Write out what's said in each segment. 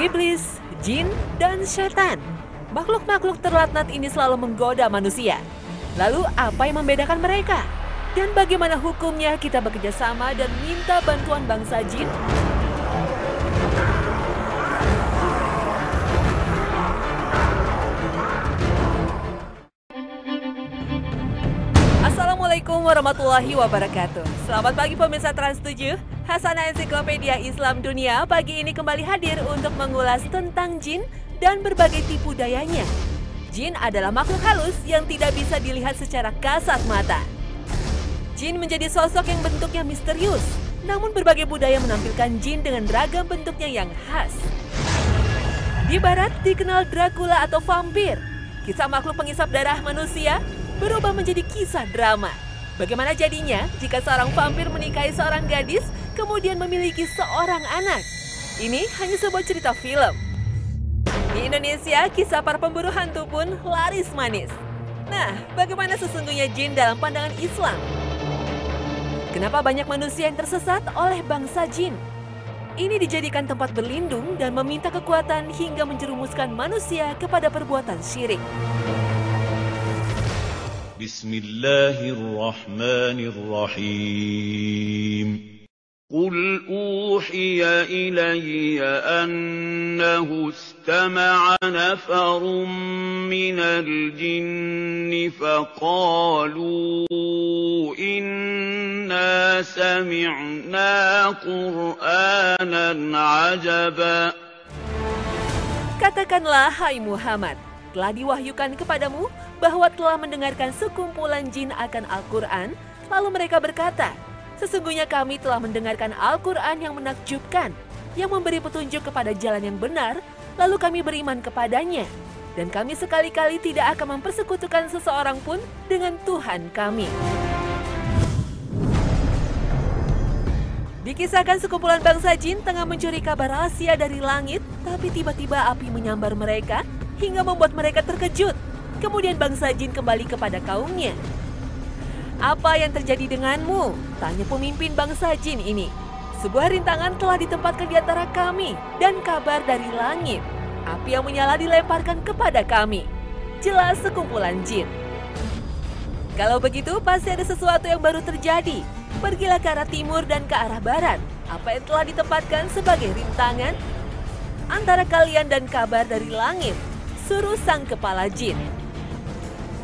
Iblis, jin, dan setan. Makhluk-makhluk terlaknat ini selalu menggoda manusia. Lalu apa yang membedakan mereka? Dan bagaimana hukumnya kita bekerja sama dan minta bantuan bangsa jin? Assalamualaikum warahmatullahi wabarakatuh. Selamat pagi pemirsa Trans7. Hasanah Ensiklopedia Islam Dunia pagi ini kembali hadir untuk mengulas tentang jin dan berbagai tipu dayanya. Jin adalah makhluk halus yang tidak bisa dilihat secara kasat mata. Jin menjadi sosok yang bentuknya misterius, namun berbagai budaya menampilkan jin dengan ragam bentuknya yang khas. Di barat dikenal Dracula atau vampir, kisah makhluk pengisap darah manusia berubah menjadi kisah drama. Bagaimana jadinya jika seorang vampir menikahi seorang gadis kemudian memiliki seorang anak? Ini hanya sebuah cerita film. Di Indonesia, kisah para pemburu hantu pun laris manis. Nah, bagaimana sesungguhnya jin dalam pandangan Islam? Kenapa banyak manusia yang tersesat oleh bangsa jin? Ini dijadikan tempat berlindung dan meminta kekuatan hingga menjerumuskan manusia kepada perbuatan syirik. Bismillahirrahmanirrahim. قل أوحي إلي أنه استمع نفر من الجن فقالوا إنا سمعنا قرآنا عجبا. Katakanlah, hai Muhammad, telah diwahyukan kepadamu bahwa telah mendengarkan sekumpulan jin akan Al-Quran, lalu mereka berkata, sesungguhnya kami telah mendengarkan Al-Quran yang menakjubkan, yang memberi petunjuk kepada jalan yang benar, lalu kami beriman kepadanya. Dan kami sekali-kali tidak akan mempersekutukan seseorang pun dengan Tuhan kami. Dikisahkan sekumpulan bangsa jin tengah mencuri kabar rahasia dari langit, tapi tiba-tiba api menyambar mereka hingga membuat mereka terkejut. Kemudian bangsa jin kembali kepada kaumnya. Apa yang terjadi denganmu? Tanya pemimpin bangsa jin ini. Sebuah rintangan telah ditempatkan di antara kami dan kabar dari langit. Api yang menyala dilemparkan kepada kami. Jelas sekumpulan jin. Kalau begitu pasti ada sesuatu yang baru terjadi. Pergilah ke arah timur dan ke arah barat. Apa yang telah ditempatkan sebagai rintangan antara kalian dan kabar dari langit? Suruh sang kepala jin.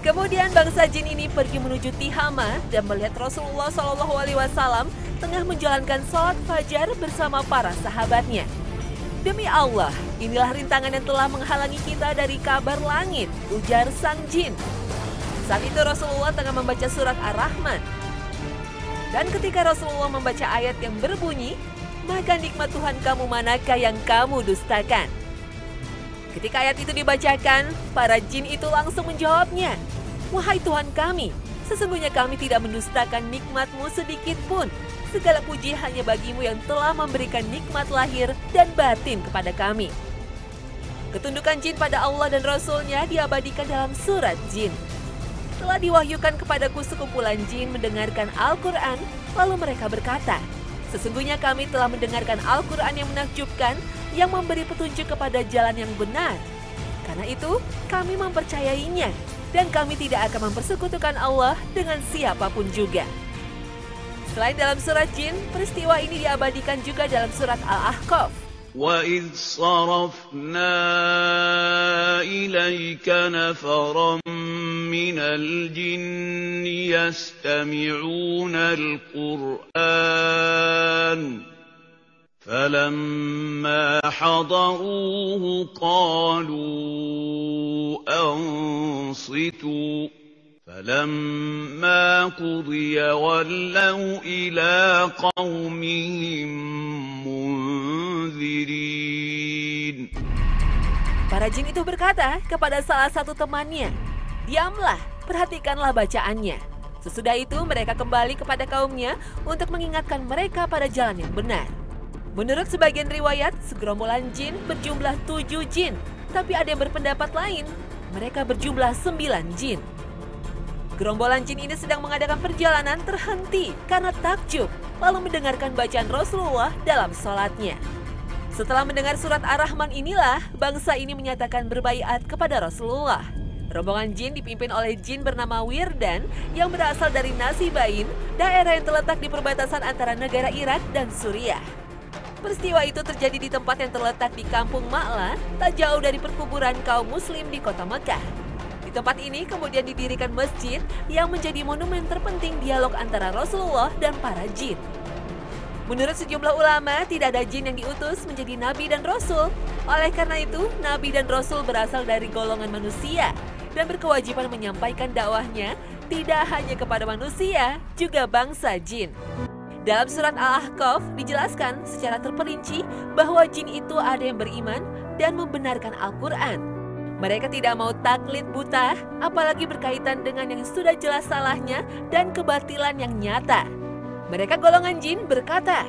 Kemudian bangsa jin ini pergi menuju Tihama dan melihat Rasulullah SAW tengah menjalankan sholat fajar bersama para sahabatnya. Demi Allah, inilah rintangan yang telah menghalangi kita dari kabar langit, ujar sang jin. Saat itu Rasulullah tengah membaca surat Ar-Rahman. Dan ketika Rasulullah membaca ayat yang berbunyi, maka nikmat Tuhan kamu manakah yang kamu dustakan? Ketika ayat itu dibacakan, para jin itu langsung menjawabnya, wahai Tuhan kami, sesungguhnya kami tidak mendustakan nikmat-Mu sedikit pun. Segala puji hanya bagimu yang telah memberikan nikmat lahir dan batin kepada kami. Ketundukan jin pada Allah dan Rasul-Nya diabadikan dalam surat jin. Telah diwahyukan kepadaku sekumpulan jin mendengarkan Al-Quran, lalu mereka berkata, sesungguhnya kami telah mendengarkan Al-Quran yang menakjubkan, yang memberi petunjuk kepada jalan yang benar. Karena itu, kami mempercayainya, dan kami tidak akan mempersekutukan Allah dengan siapapun juga. Selain dalam surat jin, peristiwa ini diabadikan juga dalam surat Al-Ahqaf. وَإِذْ صَرَفْنَا إِلَيْكَ نَفَرًا مِنَ الْجِنِّ يَسْتَمِعُونَ الْقُرْآنَ فَلَمَّا حَضَرُوهُ قَالُوا أَنصِتُوا فَلَمَّا قُضِيَ وَلَّوْا إِلَى قَوْمِهِمْ مُنذِرِينَ. Para jin itu berkata kepada salah satu temannya, diamlah, perhatikanlah bacaannya. Sesudah itu mereka kembali kepada kaumnya untuk mengingatkan mereka pada jalan yang benar. Menurut sebagian riwayat, segerombolan jin berjumlah 7 jin, tapi ada yang berpendapat lain, mereka berjumlah 9 jin. Gerombolan jin ini sedang mengadakan perjalanan terhenti karena takjub, lalu mendengarkan bacaan Rasulullah dalam sholatnya. Setelah mendengar surat Ar-Rahman inilah, bangsa ini menyatakan berbaiat kepada Rasulullah. Rombongan jin dipimpin oleh jin bernama Wirdan yang berasal dari Nasibain, daerah yang terletak di perbatasan antara negara Irak dan Suriah. Peristiwa itu terjadi di tempat yang terletak di Kampung Ma'la, tak jauh dari perkuburan kaum muslim di kota Mekah. Di tempat ini kemudian didirikan masjid yang menjadi monumen terpenting dialog antara Rasulullah dan para jin. Menurut sejumlah ulama, tidak ada jin yang diutus menjadi nabi dan rasul. Oleh karena itu, nabi dan rasul berasal dari golongan manusia dan berkewajiban menyampaikan dakwahnya tidak hanya kepada manusia, juga bangsa jin. Dalam surat Al-Ahqaf dijelaskan secara terperinci bahwa jin itu ada yang beriman dan membenarkan Al-Quran. Mereka tidak mau taklid buta, apalagi berkaitan dengan yang sudah jelas salahnya dan kebatilan yang nyata. Mereka golongan jin berkata,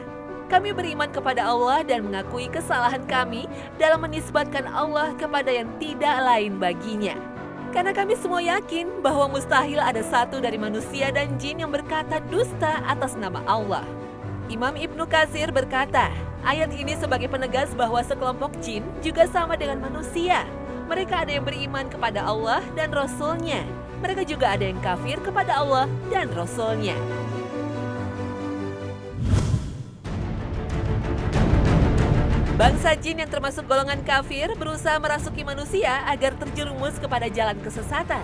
"Kami beriman kepada Allah dan mengakui kesalahan kami dalam menisbatkan Allah kepada yang tidak lain baginya. Karena kami semua yakin bahwa mustahil ada satu dari manusia dan jin yang berkata dusta atas nama Allah." Imam Ibnu Katsir berkata, ayat ini sebagai penegas bahwa sekelompok jin juga sama dengan manusia. Mereka ada yang beriman kepada Allah dan Rasul-Nya. Mereka juga ada yang kafir kepada Allah dan Rasul-Nya. Bangsa jin yang termasuk golongan kafir berusaha merasuki manusia agar terjerumus kepada jalan kesesatan.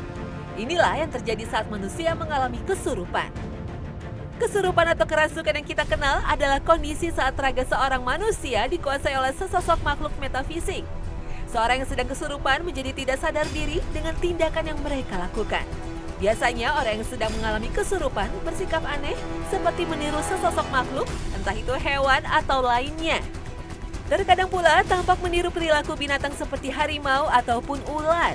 Inilah yang terjadi saat manusia mengalami kesurupan. Kesurupan atau kerasukan yang kita kenal adalah kondisi saat raga seorang manusia dikuasai oleh sesosok makhluk metafisik. Seorang yang sedang kesurupan menjadi tidak sadar diri dengan tindakan yang mereka lakukan. Biasanya orang yang sedang mengalami kesurupan bersikap aneh seperti meniru sesosok makhluk, entah itu hewan atau lainnya. Terkadang pula tampak meniru perilaku binatang seperti harimau ataupun ular.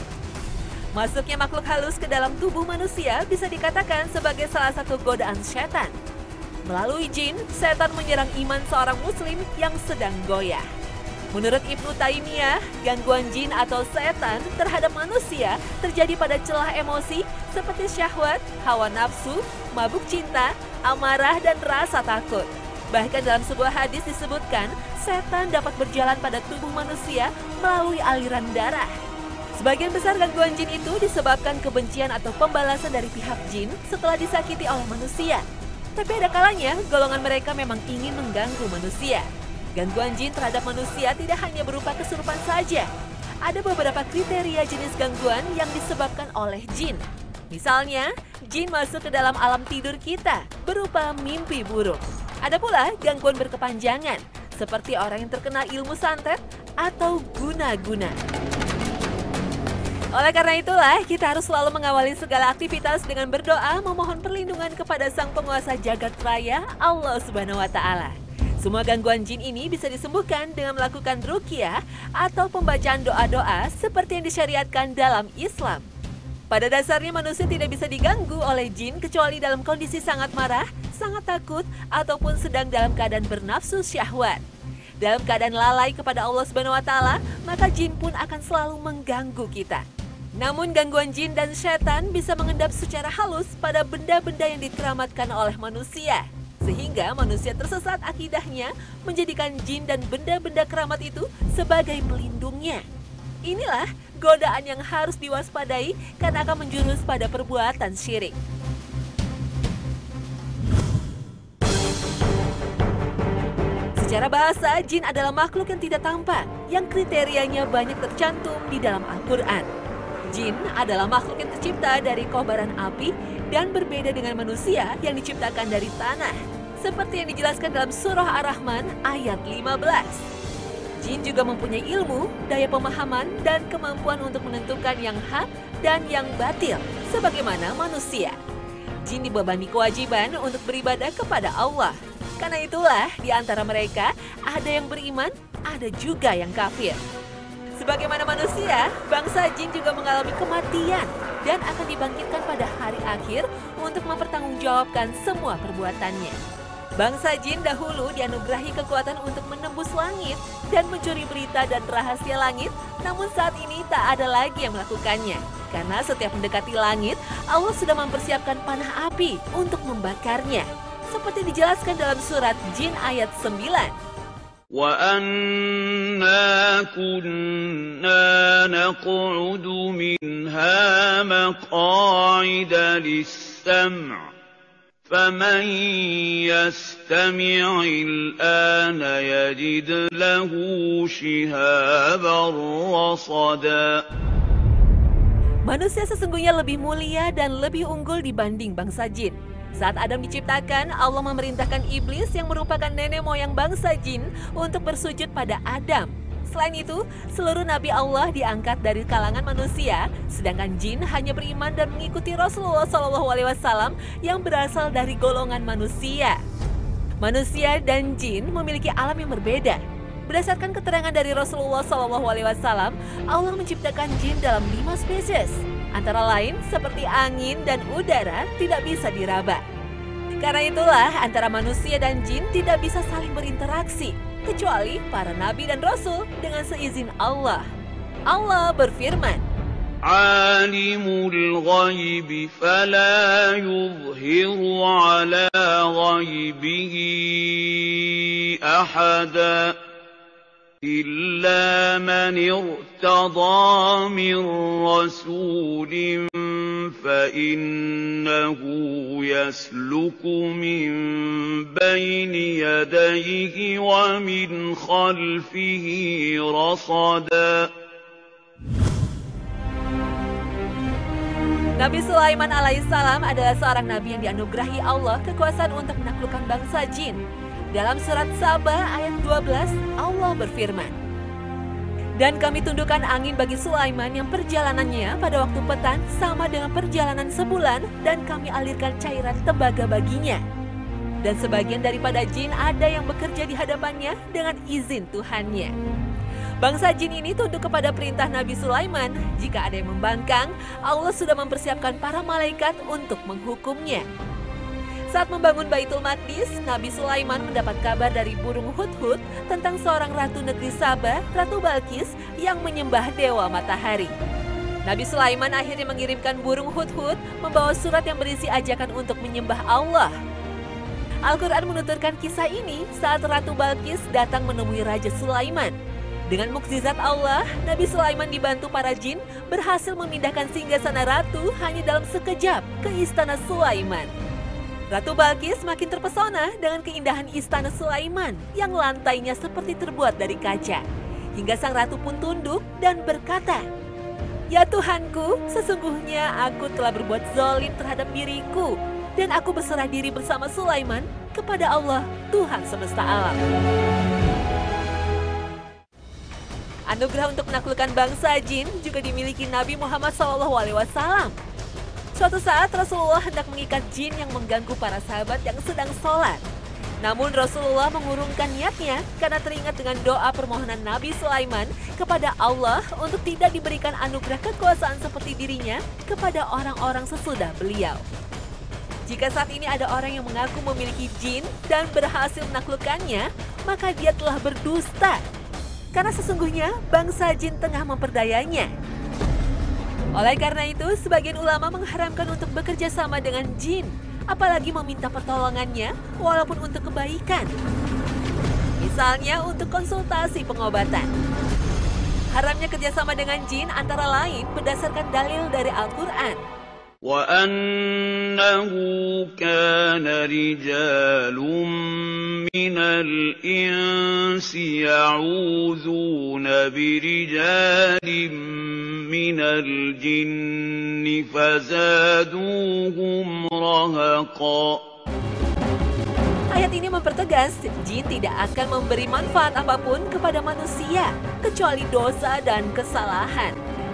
Masuknya makhluk halus ke dalam tubuh manusia bisa dikatakan sebagai salah satu godaan setan. Melalui jin, setan menyerang iman seorang muslim yang sedang goyah. Menurut Ibnu Taimiyah, gangguan jin atau setan terhadap manusia terjadi pada celah emosi seperti syahwat, hawa nafsu, mabuk cinta, amarah, dan rasa takut. Bahkan dalam sebuah hadis disebutkan, setan dapat berjalan pada tubuh manusia melalui aliran darah. Sebagian besar gangguan jin itu disebabkan kebencian atau pembalasan dari pihak jin setelah disakiti oleh manusia. Tapi ada kalanya golongan mereka memang ingin mengganggu manusia. Gangguan jin terhadap manusia tidak hanya berupa kesurupan saja. Ada beberapa kriteria jenis gangguan yang disebabkan oleh jin. Misalnya, jin masuk ke dalam alam tidur kita berupa mimpi buruk. Ada pula gangguan berkepanjangan, seperti orang yang terkena ilmu santet atau guna-guna. Oleh karena itulah, kita harus selalu mengawali segala aktivitas dengan berdoa memohon perlindungan kepada Sang Penguasa Jagat Raya, Allah Subhanahu wa Ta'ala. Semua gangguan jin ini bisa disembuhkan dengan melakukan ruqyah atau pembacaan doa-doa seperti yang disyariatkan dalam Islam. Pada dasarnya manusia tidak bisa diganggu oleh jin kecuali dalam kondisi sangat marah, sangat takut, ataupun sedang dalam keadaan bernafsu syahwat. Dalam keadaan lalai kepada Allah Subhanahu wa Ta'ala, maka jin pun akan selalu mengganggu kita. Namun gangguan jin dan setan bisa mengendap secara halus pada benda-benda yang dikeramatkan oleh manusia. Sehingga manusia tersesat akidahnya menjadikan jin dan benda-benda keramat itu sebagai pelindungnya. Inilah godaan yang harus diwaspadai karena akan menjurus pada perbuatan syirik. Secara bahasa, jin adalah makhluk yang tidak tampak, yang kriterianya banyak tercantum di dalam Al-Quran. Jin adalah makhluk yang tercipta dari kobaran api dan berbeda dengan manusia yang diciptakan dari tanah, seperti yang dijelaskan dalam surah Ar-Rahman ayat 15. Jin juga mempunyai ilmu, daya pemahaman, dan kemampuan untuk menentukan yang hak dan yang batil, sebagaimana manusia. Jin dibebani kewajiban untuk beribadah kepada Allah. Karena itulah, di antara mereka ada yang beriman, ada juga yang kafir. Sebagaimana manusia, bangsa jin juga mengalami kematian dan akan dibangkitkan pada hari akhir untuk mempertanggungjawabkan semua perbuatannya. Bangsa jin dahulu dianugerahi kekuatan untuk menembus langit dan mencuri berita dan rahasia langit, namun saat ini tak ada lagi yang melakukannya. Karena setiap mendekati langit, Allah sudah mempersiapkan panah api untuk membakarnya. Seperti dijelaskan dalam surat Jin ayat 9. وَأَنَّا كُنَّا نَقْعُدُ مِنْهَا مَقَاعِدَ لِلسَّمْعِ فَمَنْ يَسْتَمِعِ الْآنَ يَجِدْ لَهُ شِهَابًا رَّصَدًا. Manusia sesungguhnya lebih mulia dan lebih unggul dibanding bangsa jin. Saat Adam diciptakan, Allah memerintahkan iblis yang merupakan nenek moyang bangsa jin untuk bersujud pada Adam. Selain itu, seluruh nabi Allah diangkat dari kalangan manusia, sedangkan jin hanya beriman dan mengikuti Rasulullah SAW yang berasal dari golongan manusia. Manusia dan jin memiliki alam yang berbeda. Berdasarkan keterangan dari Rasulullah SAW, Allah menciptakan jin dalam 5 spesies. Antara lain seperti angin dan udara tidak bisa diraba. Karena itulah antara manusia dan jin tidak bisa saling berinteraksi, kecuali para nabi dan rasul dengan seizin Allah. Allah berfirman, Alimul ghaibi fala yuzhiru ala ghaibihi ahada إِلَّا مَنِ ارْتَضَىٰ مِن رَّسُولٍ فَإِنَّهُ يَسْلُكُ مِن بَيْنِ يَدَيْهِ وَمِنْ خَلْفِهِ رَصَدًا. Nabi Sulaiman alaihissalam adalah seorang nabi yang dianugerahi Allah kekuasaan untuk menaklukkan bangsa jin. Dalam surat Saba ayat 12, Allah berfirman, "Dan kami tundukkan angin bagi Sulaiman yang perjalanannya pada waktu petang sama dengan perjalanan sebulan, dan kami alirkan cairan tembaga baginya. Dan sebagian daripada jin ada yang bekerja di hadapannya dengan izin Tuhannya." Bangsa jin ini tunduk kepada perintah Nabi Sulaiman. Jika ada yang membangkang, Allah sudah mempersiapkan para malaikat untuk menghukumnya. Saat membangun Baitul Maqdis, Nabi Sulaiman mendapat kabar dari burung hudhud tentang seorang ratu negeri Saba, Ratu Balqis, yang menyembah dewa matahari. Nabi Sulaiman akhirnya mengirimkan burung hudhud membawa surat yang berisi ajakan untuk menyembah Allah. Al-Quran menuturkan kisah ini saat Ratu Balqis datang menemui Raja Sulaiman. Dengan mukjizat Allah, Nabi Sulaiman dibantu para jin berhasil memindahkan singgasana ratu hanya dalam sekejap ke istana Sulaiman. Ratu Balqis makin terpesona dengan keindahan istana Sulaiman yang lantainya seperti terbuat dari kaca. Hingga sang ratu pun tunduk dan berkata, "Ya Tuhanku, sesungguhnya aku telah berbuat zalim terhadap diriku, dan aku berserah diri bersama Sulaiman kepada Allah, Tuhan semesta alam." Anugerah untuk menaklukkan bangsa jin juga dimiliki Nabi Muhammad SAW. Suatu saat Rasulullah hendak mengikat jin yang mengganggu para sahabat yang sedang sholat. Namun Rasulullah mengurungkan niatnya karena teringat dengan doa permohonan Nabi Sulaiman kepada Allah untuk tidak diberikan anugerah kekuasaan seperti dirinya kepada orang-orang sesudah beliau. Jika saat ini ada orang yang mengaku memiliki jin dan berhasil menaklukkannya, maka dia telah berdusta. Karena sesungguhnya bangsa jin tengah memperdayanya. Oleh karena itu, sebagian ulama mengharamkan untuk bekerja sama dengan jin, apalagi meminta pertolongannya walaupun untuk kebaikan. Misalnya untuk konsultasi pengobatan. Haramnya kerjasama dengan jin antara lain berdasarkan dalil dari Al-Quran. وَأَنَّهُ كَانَ رِجَالٌ مِّنَ الْإِنسِ يَعُوذُونَ بِرِجَالٍ مِّنَ الْجِنِّ فَزَادُوهُمْ رَهَقًا. Ayat ini mempertegas, jin tidak akan memberi manfaat apapun kepada manusia, kecuali dosa dan kesalahan.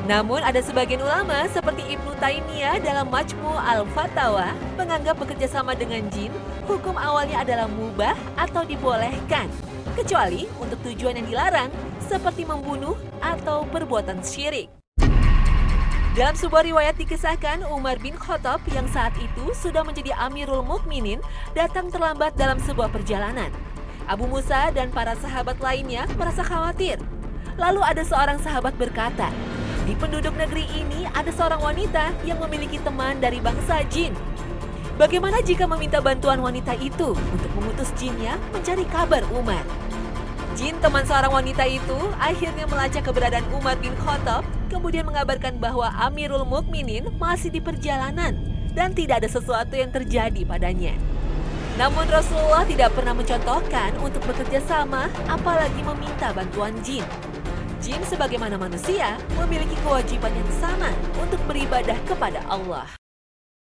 Namun ada sebagian ulama seperti Ibnu Taimiyah dalam Majmu' al-Fatawa menganggap bekerja sama dengan jin, hukum awalnya adalah mubah atau dibolehkan, kecuali untuk tujuan yang dilarang seperti membunuh atau perbuatan syirik. Dalam sebuah riwayat dikisahkan Umar bin Khattab yang saat itu sudah menjadi Amirul Mukminin datang terlambat dalam sebuah perjalanan. Abu Musa dan para sahabat lainnya merasa khawatir. Lalu ada seorang sahabat berkata, "Di penduduk negeri ini ada seorang wanita yang memiliki teman dari bangsa jin. Bagaimana jika meminta bantuan wanita itu untuk mengutus jinnya mencari kabar Umar? Jin, teman seorang wanita itu, akhirnya melacak keberadaan Umar bin Khattab, kemudian mengabarkan bahwa Amirul Mukminin masih di perjalanan dan tidak ada sesuatu yang terjadi padanya. Namun Rasulullah tidak pernah mencontohkan untuk bekerja sama, apalagi meminta bantuan jin. Jin sebagaimana manusia memiliki kewajiban yang sama untuk beribadah kepada Allah.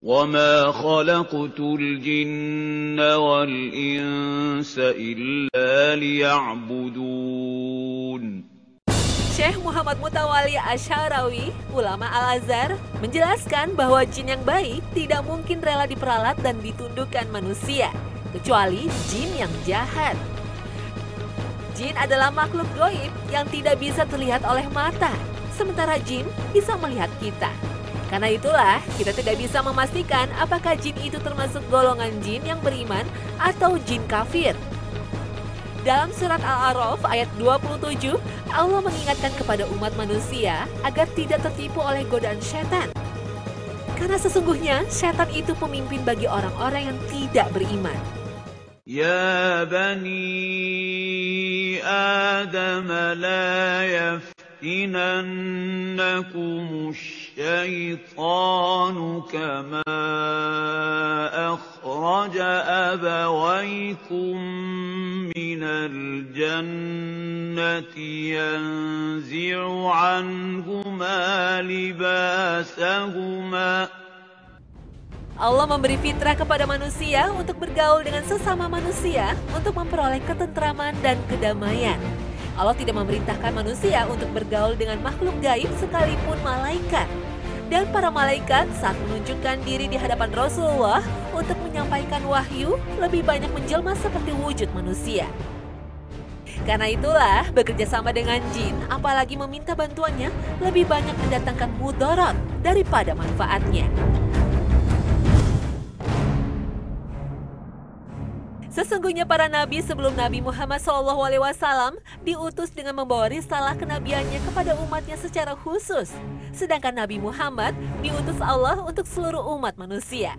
وَمَا خَلَقْتُ الْجِنَّ وَالْإِنسَ إِلَّا لِيَعْبُدُونِ. Syekh Muhammad Mutawalli Asy'arawi, ulama Al-Azhar, menjelaskan bahwa jin yang baik tidak mungkin rela diperalat dan ditundukkan manusia, kecuali jin yang jahat. Jin adalah makhluk gaib yang tidak bisa terlihat oleh mata, sementara jin bisa melihat kita. Karena itulah, kita tidak bisa memastikan apakah jin itu termasuk golongan jin yang beriman atau jin kafir. Dalam surat Al-A'raf ayat 27, Allah mengingatkan kepada umat manusia agar tidak tertipu oleh godaan syaitan. Karena sesungguhnya syaitan itu pemimpin bagi orang-orang yang tidak beriman. يا بني آدم لا يفتننكم الشيطان كما أخرج أبويكم من الجنة ينزع عنهما لباسهما. Allah memberi fitrah kepada manusia untuk bergaul dengan sesama manusia untuk memperoleh ketentraman dan kedamaian. Allah tidak memerintahkan manusia untuk bergaul dengan makhluk gaib sekalipun malaikat. Dan para malaikat saat menunjukkan diri di hadapan Rasulullah untuk menyampaikan wahyu lebih banyak menjelma seperti wujud manusia. Karena itulah bekerja sama dengan jin, apalagi meminta bantuannya, lebih banyak mendatangkan mudarat daripada manfaatnya. Sesungguhnya para nabi sebelum Nabi Muhammad SAW diutus dengan membawa risalah kenabiannya kepada umatnya secara khusus. Sedangkan Nabi Muhammad diutus Allah untuk seluruh umat manusia.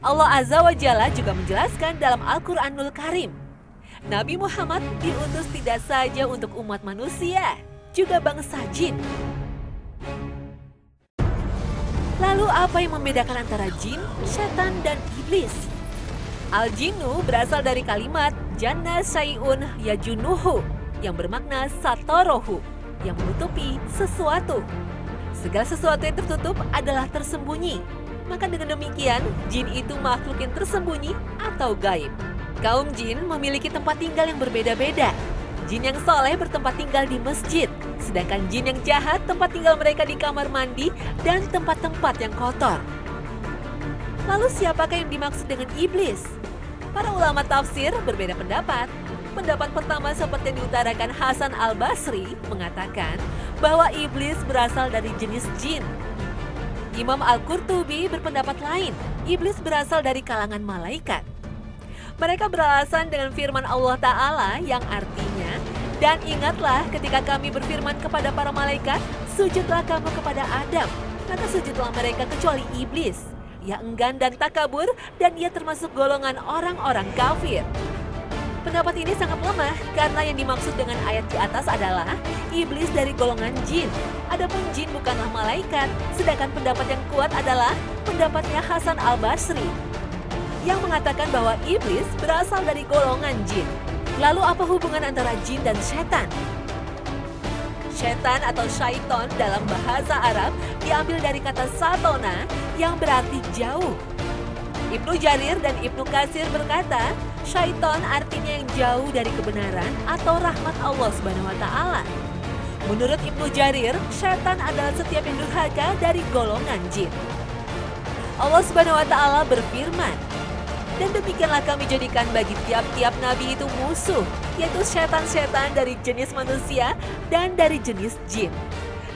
Allah Azza wa Jalla juga menjelaskan dalam Al-Quranul Karim, Nabi Muhammad diutus tidak saja untuk umat manusia, juga bangsa jin. Lalu apa yang membedakan antara jin, setan, dan iblis? Al-jinnu berasal dari kalimat janna syai'un yajunuhu yang bermakna satorohu, yang menutupi sesuatu. Segala sesuatu yang tertutup adalah tersembunyi. Maka dengan demikian, jin itu makhluk yang tersembunyi atau gaib. Kaum jin memiliki tempat tinggal yang berbeda-beda. Jin yang soleh bertempat tinggal di masjid, sedangkan jin yang jahat tempat tinggal mereka di kamar mandi dan tempat-tempat yang kotor. Lalu siapakah yang dimaksud dengan iblis? Para ulama tafsir berbeda pendapat. Pendapat pertama seperti yang diutarakan Hasan Al-Basri mengatakan bahwa iblis berasal dari jenis jin. Imam Al-Qurtubi berpendapat lain, iblis berasal dari kalangan malaikat. Mereka beralasan dengan firman Allah Ta'ala yang artinya, dan ingatlah ketika kami berfirman kepada para malaikat, sujudlah kamu kepada Adam, maka sujudlah mereka kecuali iblis. Ia enggan dan takabur dan ia termasuk golongan orang-orang kafir. Pendapat ini sangat lemah karena yang dimaksud dengan ayat di atas adalah iblis dari golongan jin. Adapun jin bukanlah malaikat, sedangkan pendapat yang kuat adalah pendapatnya Hasan Al-Basri yang mengatakan bahwa iblis berasal dari golongan jin. Lalu apa hubungan antara jin dan setan? Setan atau syaiton dalam bahasa Arab diambil dari kata satona yang berarti jauh. Ibnu Jarir dan Ibnu Katsir berkata, syaiton artinya yang jauh dari kebenaran atau rahmat Allah Subhanahu wa Ta'ala. Menurut Ibnu Jarir, setan adalah setiap yang durhaka dari golongan jin. Allah Subhanahu wa Ta'ala berfirman, dan demikianlah kami jadikan bagi tiap-tiap nabi itu musuh, yaitu setan-setan dari jenis manusia dan dari jenis jin.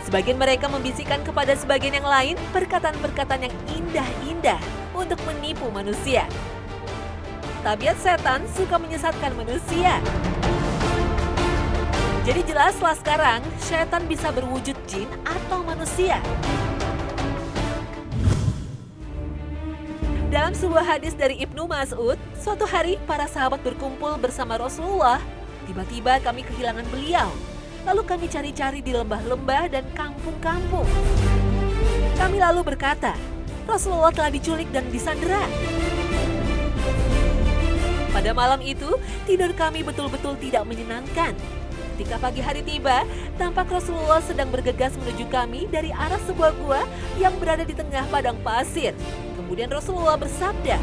Sebagian mereka membisikkan kepada sebagian yang lain perkataan-perkataan yang indah-indah untuk menipu manusia. Tabiat setan suka menyesatkan manusia. Jadi jelaslah sekarang, setan bisa berwujud jin atau manusia. Dalam sebuah hadis dari Ibnu Mas'ud, suatu hari para sahabat berkumpul bersama Rasulullah. Tiba-tiba kami kehilangan beliau. Lalu kami cari-cari di lembah-lembah dan kampung-kampung. Kami lalu berkata, Rasulullah telah diculik dan disandera. Pada malam itu, tidur kami betul-betul tidak menyenangkan. Ketika pagi hari tiba, tampak Rasulullah sedang bergegas menuju kami dari arah sebuah gua yang berada di tengah padang pasir. Kemudian Rasulullah bersabda,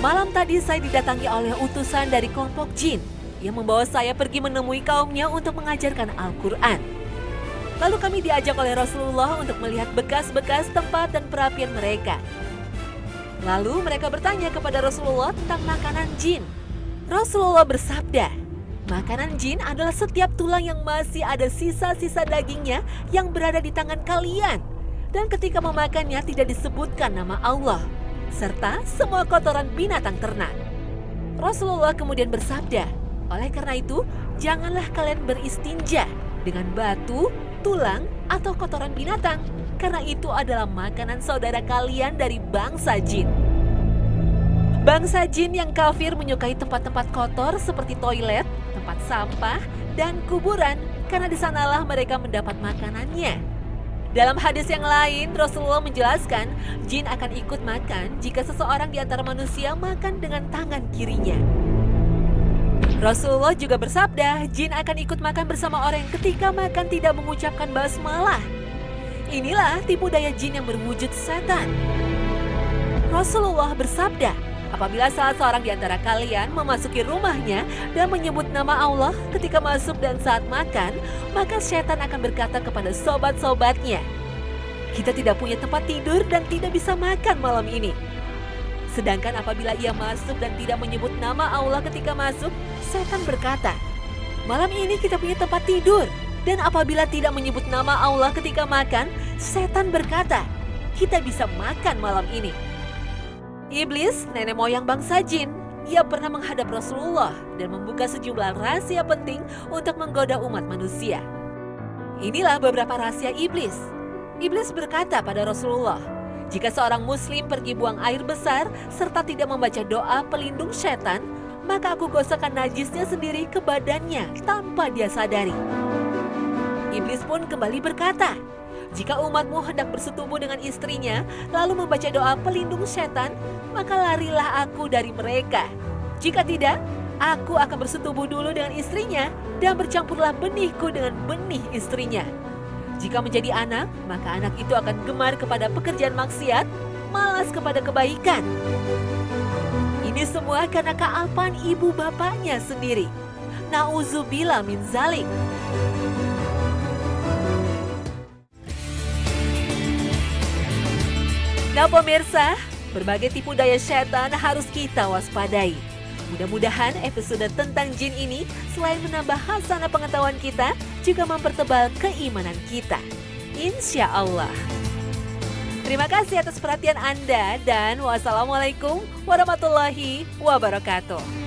"Malam tadi saya didatangi oleh utusan dari kelompok jin yang membawa saya pergi menemui kaumnya untuk mengajarkan Al-Quran. Lalu kami diajak oleh Rasulullah untuk melihat bekas-bekas tempat dan perapian mereka. Lalu mereka bertanya kepada Rasulullah tentang makanan jin. Rasulullah bersabda, makanan jin adalah setiap tulang yang masih ada sisa-sisa dagingnya yang berada di tangan kalian. Dan ketika memakannya tidak disebutkan nama Allah, serta semua kotoran binatang ternak." Rasulullah kemudian bersabda, "Oleh karena itu, janganlah kalian beristinja dengan batu, tulang, atau kotoran binatang, karena itu adalah makanan saudara kalian dari bangsa jin." Bangsa jin yang kafir menyukai tempat-tempat kotor seperti toilet, tempat sampah, dan kuburan, karena di sanalah mereka mendapat makanannya. Dalam hadis yang lain, Rasulullah menjelaskan jin akan ikut makan jika seseorang di antara manusia makan dengan tangan kirinya. Rasulullah juga bersabda, jin akan ikut makan bersama orang yang ketika makan tidak mengucapkan basmalah. Inilah tipu daya jin yang berwujud setan. Rasulullah bersabda, apabila salah seorang di antara kalian memasuki rumahnya dan menyebut nama Allah ketika masuk dan saat makan, maka setan akan berkata kepada sobat-sobatnya, "Kita tidak punya tempat tidur dan tidak bisa makan malam ini." Sedangkan apabila ia masuk dan tidak menyebut nama Allah ketika masuk, setan berkata, "Malam ini kita punya tempat tidur." Dan apabila tidak menyebut nama Allah ketika makan, setan berkata, "Kita bisa makan malam ini." Iblis, nenek moyang bangsa jin, ia pernah menghadap Rasulullah dan membuka sejumlah rahasia penting untuk menggoda umat manusia. Inilah beberapa rahasia iblis. Iblis berkata pada Rasulullah, jika seorang muslim pergi buang air besar serta tidak membaca doa pelindung setan, maka aku gosokkan najisnya sendiri ke badannya tanpa dia sadari. Iblis pun kembali berkata, jika umatmu hendak bersetubuh dengan istrinya lalu membaca doa pelindung setan, maka larilah aku dari mereka. Jika tidak, aku akan bersetubuh dulu dengan istrinya dan bercampurlah benihku dengan benih istrinya. Jika menjadi anak, maka anak itu akan gemar kepada pekerjaan maksiat, malas kepada kebaikan. Ini semua karena kealpaan ibu bapaknya sendiri. Nauzubillah min zalik. Nah pemirsa, berbagai tipu daya setan harus kita waspadai. Mudah-mudahan episode tentang jin ini selain menambah hasanah pengetahuan kita, juga mempertebal keimanan kita. Insya Allah. Terima kasih atas perhatian Anda dan wassalamualaikum warahmatullahi wabarakatuh.